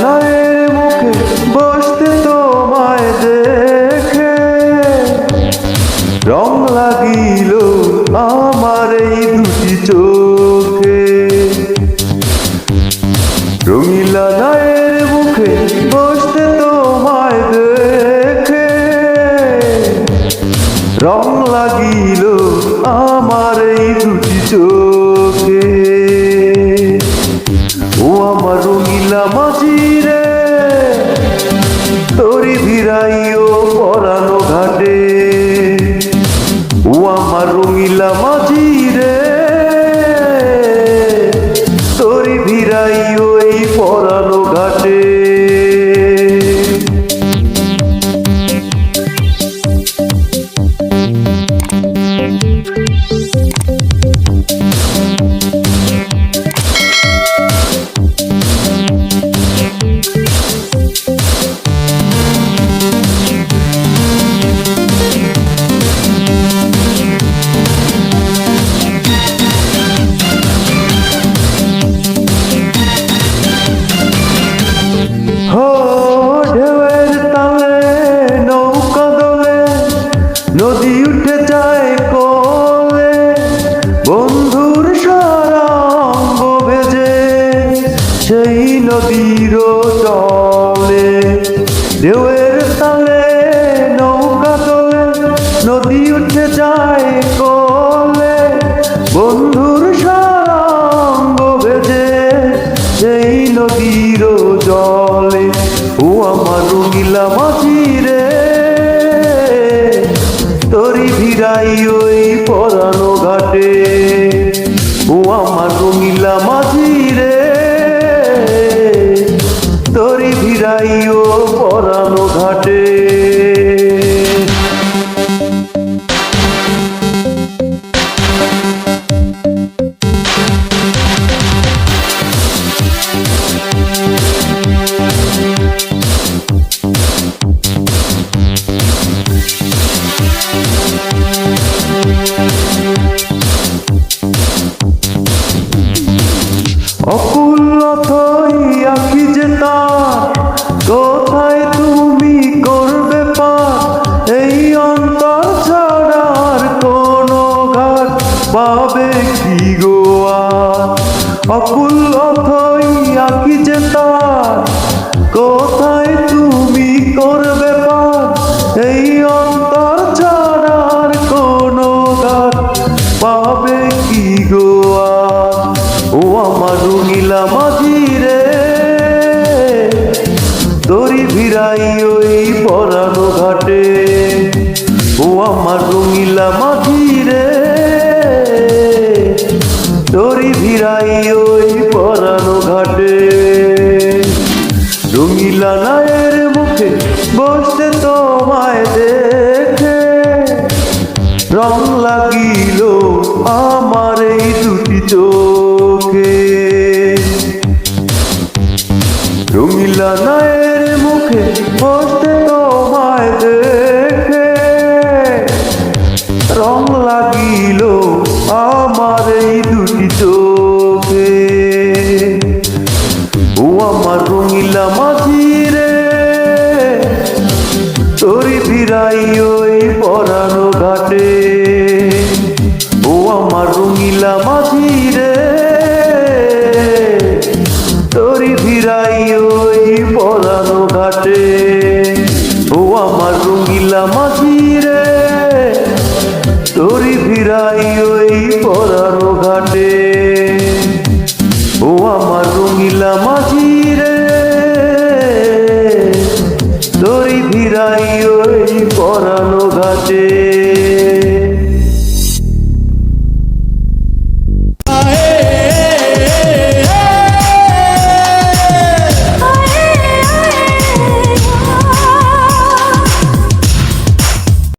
নায়ের মুখে বসতে তোমায় দেখে রং লাগিল আমার এই দুটি চোখে। রঙিলা নায়ের মুখে বসতে তোমায় দেখে রং লাগিল আমার এই দুটি চোখে। ও আমার রঙিলা মাঝি রে তোরি ভিড়াইও পরানো ঘাটে। ও আমার রঙিলা মাঝি রে তোরি ভিড়াইও এই পরানো ঘাটে। ঢেউয়ের তালে নৌকা দোলে নদী উঠে যায় কোলে বন্ধুর সারা অঙ্গ ভেজে সেই নদীর জলে। ঢেউয়ের তালে নৌকা দোলে নদী উঠে যায় কোলে বন্ধুর সারা অঙ্গ ভেজে সেই নদীর জলে। ও আমার রঙিলা মাঝি রে তোরি ভিড়াই ওই পরানো ঘাটে। ও আমার রঙিলা মাঝি রে তোরি ভিড়াই ও পরানো ঘাটে। অকুল অথই আঁকি যে তার কোথায় তুমি করবে পার এই অন্তর ছাড়া আর কোনো ঘাট পাবে কি গো আর। অকুল অথই আঁকি যে তার কোথায় তুমি করবে পার এই অন্তর ছাড়া আর কোনো ঘাট পাবে কি গো আর। ও আমার রঙিলা মাঝি রে তোরি ভিড়াই ওই পরানো ঘাটে। ও আমার রঙিলা মাঝি রে তোরি ভিড়াই ওই পরানো ঘাটে। রঙিলা নায়ের মুখে বসতে তোমায় দেখে রং লাগিল আমার এই দুটি চোখে। রঙিলা নায়ের মুখে বসতে তোমায় দেখে রং লাগিল আমার এই দুটি চোখে। ও আমার রঙিলা মাঝি রে তোরি ভিড়াই ওই পরানো ঘাটে। ও আমার রঙিলা মাঝি রে তোরি ভিড়াই ওই পরানো ঘাটে। ও আমার রঙিলা মাঝি রে তোরি ভিড়াই ওই পরানো ঘাটে। ও আমার রঙিলা মাঝি রে তোরি ভিড়াই ওই পরানো ঘাটে।